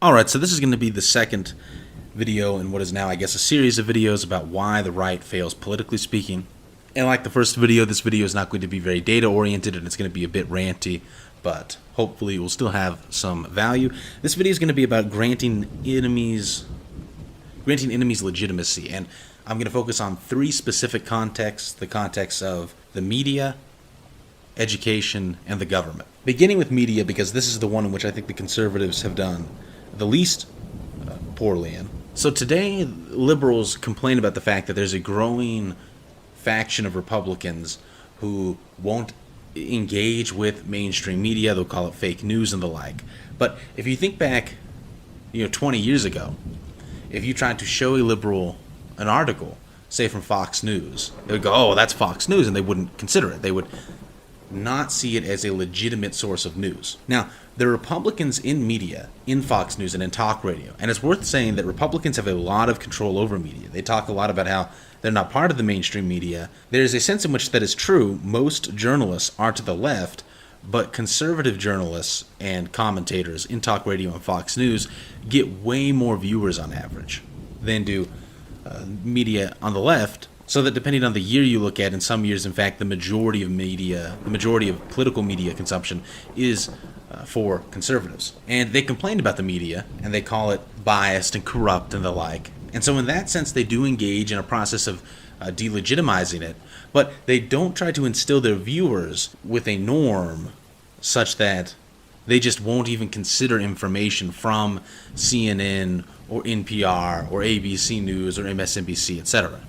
Alright, so this is going to be the second video in what is now, I guess, a series of videos about why the right fails politically speaking. And like the first video, this video is not going to be very data-oriented and it's going to be a bit ranty, but hopefully it will still have some value. This video is going to be about granting enemies legitimacy, and I'm going to focus on three specific contexts: the context of the media, education, and the government. Beginning with media, because this is the one in which I think the conservatives have done the least poorly in. So today, liberals complain about the fact that there's a growing faction of Republicans who won't engage with mainstream media. They'll call it fake news and the like. But if you think back, 20 years ago, if you tried to show a liberal an article, say from Fox News, they would go, "Oh, that's Fox News," and they wouldn't consider it. They would not see it as a legitimate source of news. Now, there are Republicans in media, in Fox News and in talk radio, and it's worth saying that Republicans have a lot of control over media. They talk a lot about how they're not part of the mainstream media. There's a sense in which that is true. Most journalists are to the left, but conservative journalists and commentators in talk radio and Fox News get way more viewers on average than do media on the left. So that depending on the year you look at, in some years, in fact, the majority of political media consumption is for conservatives. And they complain about the media, and they call it biased and corrupt and the like. And so in that sense, they do engage in a process of delegitimizing it, but they don't try to instill their viewers with a norm such that they just won't even consider information from CNN or NPR or ABC News or MSNBC, etc.,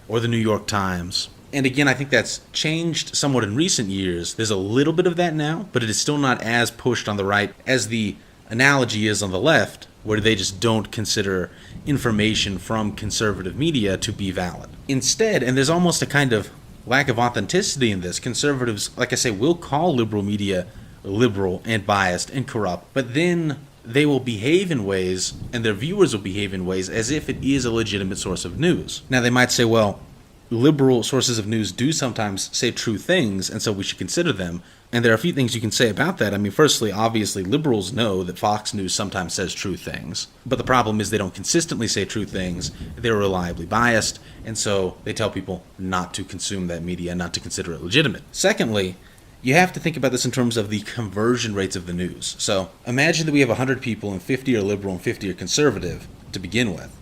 or the New York Times. And again, I think that's changed somewhat in recent years. There's a little bit of that now, but it is still not as pushed on the right as the analogy is on the left, where they just don't consider information from conservative media to be valid. Instead, and there's almost a kind of lack of authenticity in this, conservatives, like I say, will call liberal media liberal and biased and corrupt, but then they will behave in ways, and their viewers will behave in ways, as if it is a legitimate source of news. Now, they might say, well, liberal sources of news do sometimes say true things, and so we should consider them. And there are a few things you can say about that. I mean, firstly, obviously, liberals know that Fox News sometimes says true things. But the problem is they don't consistently say true things. They're reliably biased, and so they tell people not to consume that media, not to consider it legitimate. Secondly, you have to think about this in terms of the conversion rates of the news. So imagine that we have 100 people and 50 are liberal and 50 are conservative to begin with.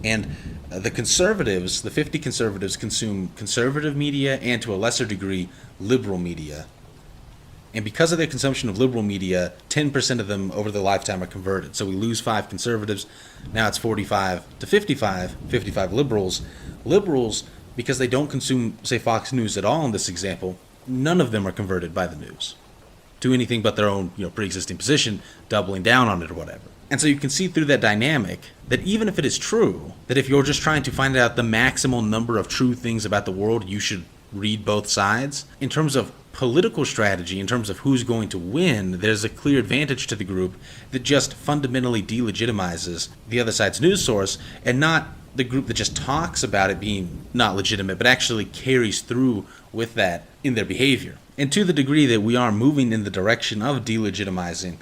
And the conservatives, the 50 conservatives, consume conservative media and to a lesser degree liberal media. And because of their consumption of liberal media, 10% of them over their lifetime are converted. So we lose 5 conservatives. Now it's 45 to 55, 55 liberals. Liberals, because they don't consume, say, Fox News at all in this example, none of them are converted by the news to anything but their own, pre-existing position, doubling down on it or whatever. And so you can see through that dynamic that even if it is true, that if you're just trying to find out the maximal number of true things about the world, you should read both sides. In terms of political strategy, in terms of who's going to win, there's a clear advantage to the group that just fundamentally delegitimizes the other side's news source, and not the group that just talks about it being not legitimate, but actually carries through with that in their behavior. And to the degree that we are moving in the direction of delegitimizing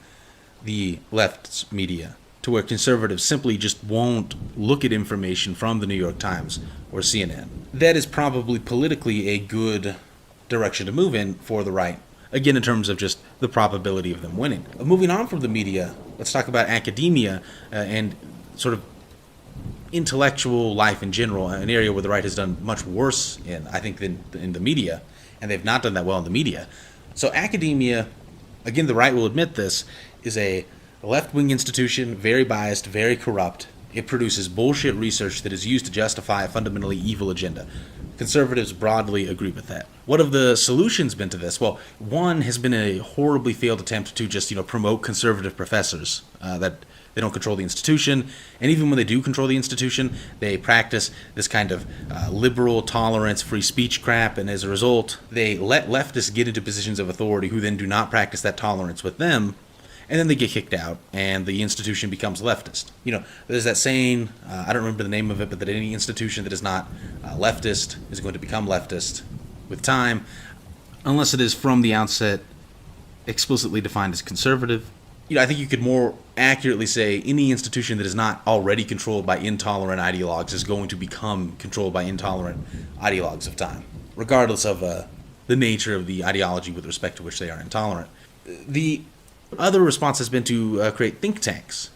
the left's media, to where conservatives simply just won't look at information from the New York Times or CNN, that is probably politically a good direction to move in for the right. Again, in terms of just the probability of them winning. Moving on from the media, let's talk about academia and sort of intellectual life in general, an area where the right has done much worse in, I think, than in the media, and they've not done that well in the media. So academia, again, the right will admit this, is a left-wing institution, very biased, very corrupt. It produces bullshit research that is used to justify a fundamentally evil agenda. Conservatives broadly agree with that. What have the solutions been to this? Well, one has been a horribly failed attempt to just, promote conservative professors, that they don't control the institution, and even when they do control the institution, they practice this kind of liberal tolerance, free speech crap, and as a result, they let leftists get into positions of authority who then do not practice that tolerance with them, and then they get kicked out, and the institution becomes leftist. There's that saying, I don't remember the name of it, but that any institution that is not leftist is going to become leftist with time, unless it is from the outset explicitly defined as conservative. I think you could more accurately say any institution that is not already controlled by intolerant ideologues is going to become controlled by intolerant ideologues of time, regardless of the nature of the ideology with respect to which they are intolerant. The other response has been to create think tanks.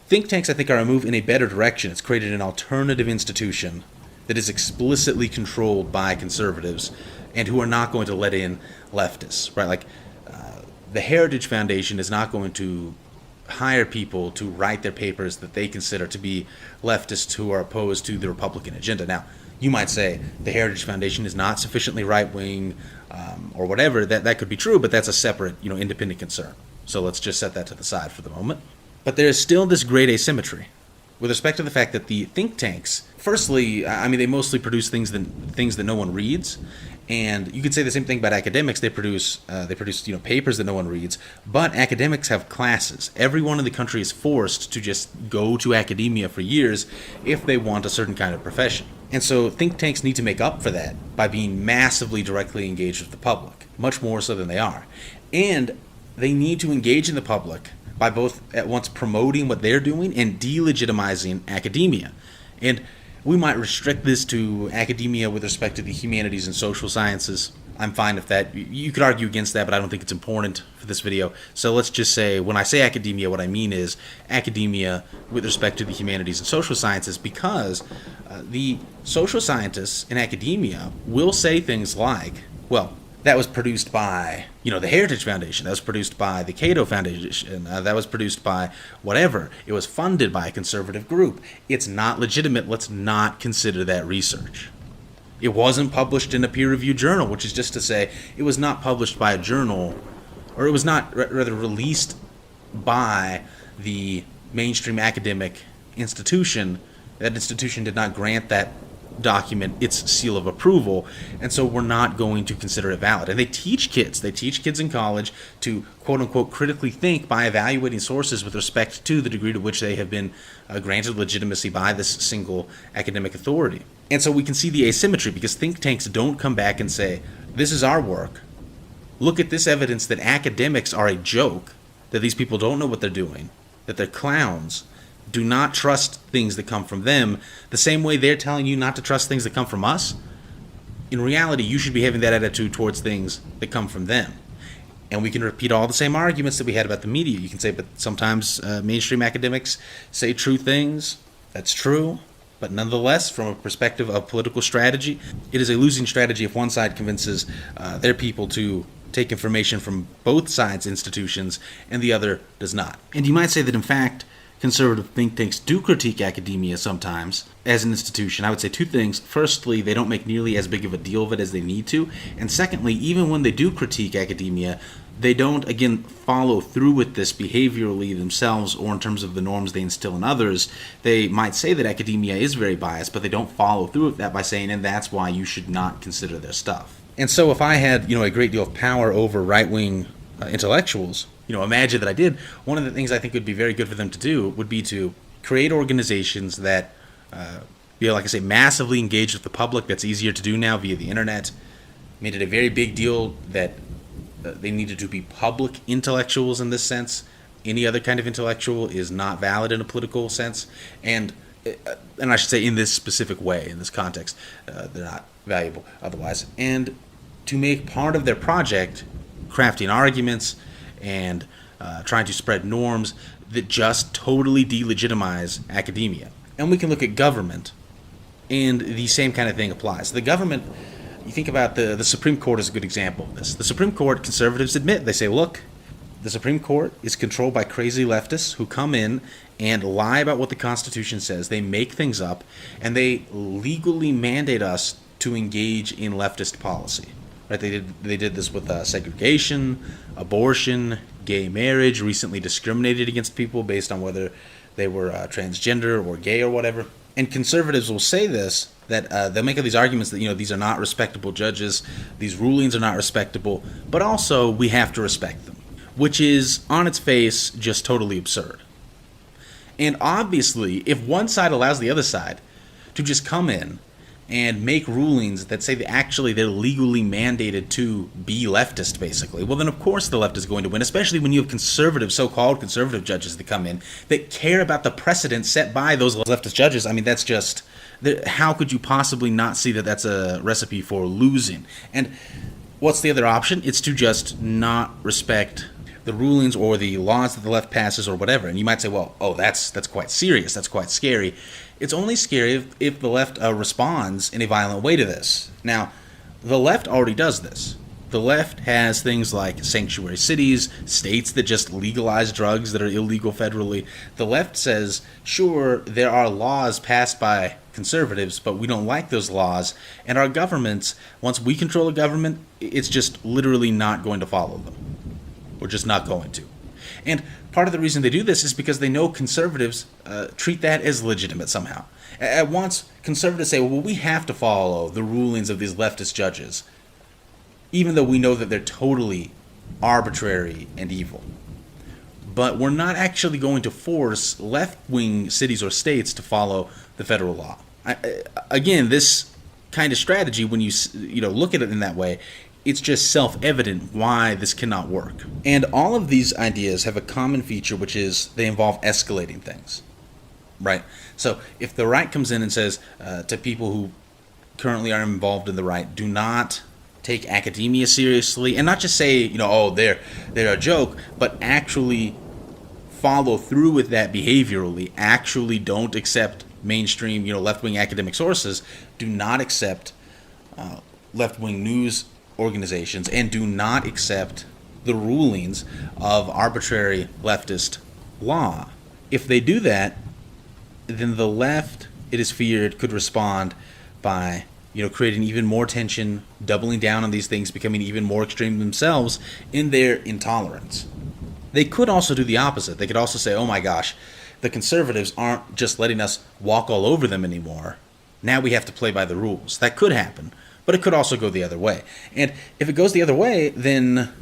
Think tanks, I think, are a move in a better direction. It's created an alternative institution that is explicitly controlled by conservatives and who are not going to let in leftists, right? Like, the Heritage Foundation is not going to hire people to write their papers that they consider to be leftists who are opposed to the Republican agenda. Now, you might say the Heritage Foundation is not sufficiently right-wing or whatever. That could be true, but that's a separate, independent concern. So let's just set that to the side for the moment. But there is still this great asymmetry with respect to the fact that the think tanks, firstly, they mostly produce things that no one reads. And you could say the same thing about academics. They produce papers that no one reads. But academics have classes. Everyone in the country is forced to just go to academia for years if they want a certain kind of profession. And so think tanks need to make up for that by being massively directly engaged with the public, much more so than they are. And they need to engage in the public by both at once promoting what they're doing and delegitimizing academia. And we might restrict this to academia with respect to the humanities and social sciences. I'm fine with that. You could argue against that, but I don't think it's important for this video. So let's just say, when I say academia, what I mean is academia with respect to the humanities and social sciences, because the social scientists in academia will say things like, well, that was produced by, the Heritage Foundation. That was produced by the Cato Foundation. That was produced by whatever. It was funded by a conservative group. It's not legitimate. Let's not consider that research. It wasn't published in a peer-reviewed journal, which is just to say it was not published by a journal, or it was not rather released by the mainstream academic institution. That institution did not grant that document its seal of approval, and so we're not going to consider it valid. And they teach kids in college to quote-unquote critically think by evaluating sources with respect to the degree to which they have been granted legitimacy by this single academic authority. And so we can see the asymmetry, because think tanks don't come back and say, this is our work, look at this evidence that academics are a joke, that these people don't know what they're doing, that they're clowns. Do not trust things that come from them the same way they're telling you not to trust things that come from us. In reality, you should be having that attitude towards things that come from them. And we can repeat all the same arguments that we had about the media. You can say, but sometimes mainstream academics say true things. That's true. But nonetheless, from a perspective of political strategy, it is a losing strategy if one side convinces their people to take information from both sides' institutions and the other does not. And you might say that, in fact, conservative think tanks do critique academia sometimes as an institution. I would say two things. Firstly, they don't make nearly as big of a deal of it as they need to. And secondly, even when they do critique academia, they don't, again, follow through with this behaviorally themselves or in terms of the norms they instill in others. They might say that academia is very biased, but they don't follow through with that by saying, and that's why you should not consider their stuff. And so if I had, a great deal of power over right-wing intellectuals, imagine that I did, one of the things I think would be very good for them to do would be to create organizations that, like I say, massively engage with the public. That's easier to do now via the internet. Made it a very big deal that they needed to be public intellectuals in this sense. Any other kind of intellectual is not valid in a political sense. And I should say in this specific way, in this context, they're not valuable otherwise. And to make part of their project crafting arguments and trying to spread norms that just totally delegitimize academia. And we can look at government, and the same kind of thing applies. The government, you think about the Supreme Court is a good example of this. The Supreme Court, conservatives admit, they say, look, the Supreme Court is controlled by crazy leftists who come in and lie about what the Constitution says. They make things up, and they legally mandate us to engage in leftist policy. Right? They did this with segregation, abortion, gay marriage, recently discriminated against people based on whether they were transgender or gay or whatever. And conservatives will say this, that they'll make all these arguments that, these are not respectable judges, these rulings are not respectable, but also we have to respect them, which is, on its face, just totally absurd. And obviously, if one side allows the other side to just come in and make rulings that say that actually they're legally mandated to be leftist, basically, well, then of course the left is going to win, especially when you have conservative, so-called conservative judges that come in that care about the precedent set by those leftist judges. I mean, that's just, how could you possibly not see that that's a recipe for losing? And what's the other option? It's to just not respect the rulings or the laws that the left passes or whatever. And you might say, well, oh, that's quite serious, that's quite scary. It's only scary if the left responds in a violent way to this. Now, the left already does this. The left has things like sanctuary cities, states that just legalize drugs that are illegal federally. The left says, sure, there are laws passed by conservatives, but we don't like those laws. And our governments, once we control a government, it's just literally not going to follow them. We're just not going to. And part of the reason they do this is because they know conservatives treat that as legitimate somehow. At once, conservatives say, well, we have to follow the rulings of these leftist judges, even though we know that they're totally arbitrary and evil. But we're not actually going to force left-wing cities or states to follow the federal law. Again, this kind of strategy, when you look at it in that way, it's just self-evident why this cannot work. And all of these ideas have a common feature, which is they involve escalating things, right? So if the right comes in and says to people who currently are involved in the right, do not take academia seriously, and not just say, oh, they're a joke, but actually follow through with that behaviorally, actually don't accept mainstream, left-wing academic sources, do not accept left-wing news organizations, and do not accept the rulings of arbitrary leftist law. If they do that, then the left, it is feared, could respond by creating even more tension, doubling down on these things, becoming even more extreme themselves in their intolerance. They could also do the opposite. They could also say, oh my gosh, the conservatives aren't just letting us walk all over them anymore. Now we have to play by the rules. That could happen. But it could also go the other way. And if it goes the other way, then,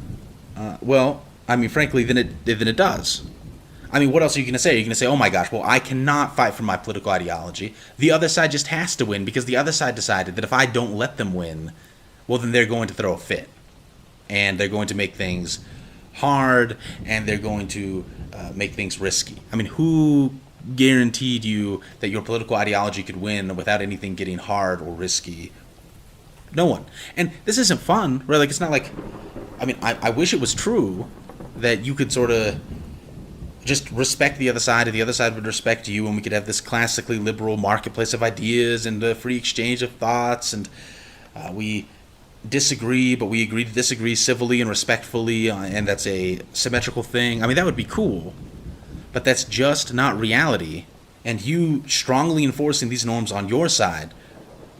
frankly, then it does. I mean, what else are you going to say? You're going to say, oh my gosh, well, I cannot fight for my political ideology. The other side just has to win because the other side decided that if I don't let them win, well, then they're going to throw a fit. And they're going to make things hard, and they're going to make things risky. I mean, who guaranteed you that your political ideology could win without anything getting hard or risky? No one. And this isn't fun, right? Like, it's not like, I wish it was true that you could sort of just respect the other side, and the other side would respect you, and we could have this classically liberal marketplace of ideas and a free exchange of thoughts, and we disagree, but we agree to disagree civilly and respectfully, and that's a symmetrical thing. I mean, that would be cool, but that's just not reality. And you strongly enforcing these norms on your side,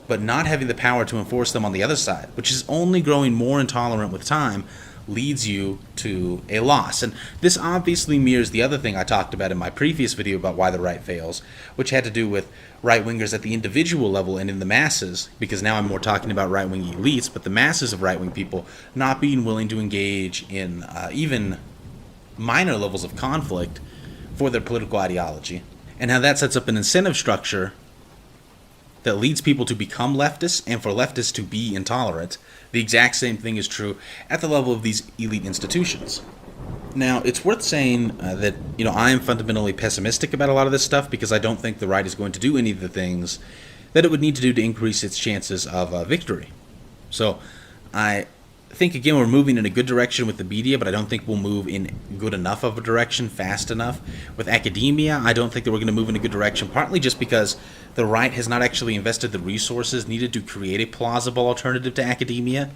but not having the power to enforce them on the other side, which is only growing more intolerant with time, leads you to a loss. And this obviously mirrors the other thing I talked about in my previous video about why the right fails, which had to do with right-wingers at the individual level and in the masses, because now I'm more talking about right-wing elites, but the masses of right-wing people not being willing to engage in even minor levels of conflict for their political ideology, and how that sets up an incentive structure that leads people to become leftists and for leftists to be intolerant. The exact same thing is true at the level of these elite institutions. Now, it's worth saying that, I am fundamentally pessimistic about a lot of this stuff because I don't think the right is going to do any of the things that it would need to do to increase its chances of victory. So I think, again, we're moving in a good direction with the media, but I don't think we'll move in good enough of a direction fast enough. With academia, I don't think that we're going to move in a good direction, partly just because the right has not actually invested the resources needed to create a plausible alternative to academia.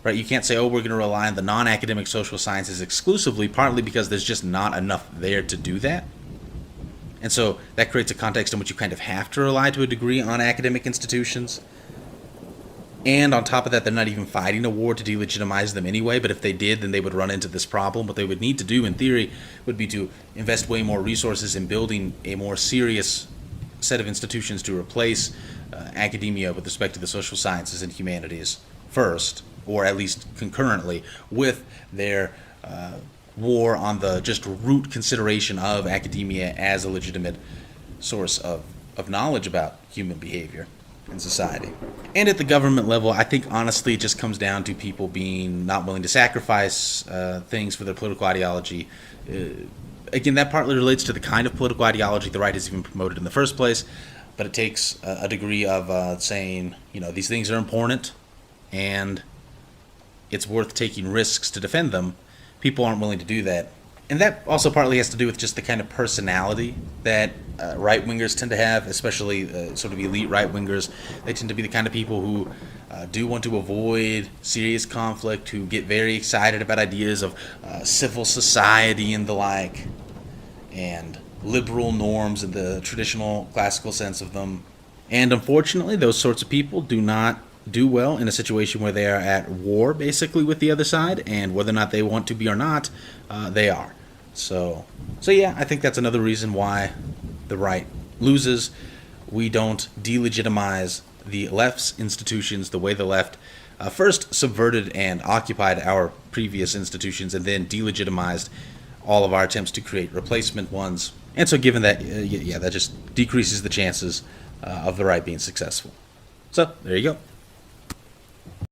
Right? You can't say, oh, we're going to rely on the non-academic social sciences exclusively, partly because there's just not enough there to do that. And so that creates a context in which you kind of have to rely to a degree on academic institutions. And on top of that, they're not even fighting a war to delegitimize them anyway, but if they did, then they would run into this problem. What they would need to do, in theory, would be to invest way more resources in building a more serious set of institutions to replace academia with respect to the social sciences and humanities first, or at least concurrently, with their war on the just root consideration of academia as a legitimate source of knowledge about human behavior. in society. And at the government level, I think honestly it just comes down to people being not willing to sacrifice things for their political ideology. Again, that partly relates to the kind of political ideology the right has even promoted in the first place, but it takes a degree of saying, these things are important and it's worth taking risks to defend them. People aren't willing to do that. And that also partly has to do with just the kind of personality that right-wingers tend to have, especially sort of elite right-wingers. They tend to be the kind of people who do want to avoid serious conflict, who get very excited about ideas of civil society and the like, and liberal norms in the traditional classical sense of them. And unfortunately, those sorts of people do not do well in a situation where they are at war, basically, with the other side, and whether or not they want to be or not, they are. So yeah, I think that's another reason why the right loses. We don't delegitimize the left's institutions the way the left first subverted and occupied our previous institutions and then delegitimized all of our attempts to create replacement ones. And so given that, that just decreases the chances of the right being successful. So there you go.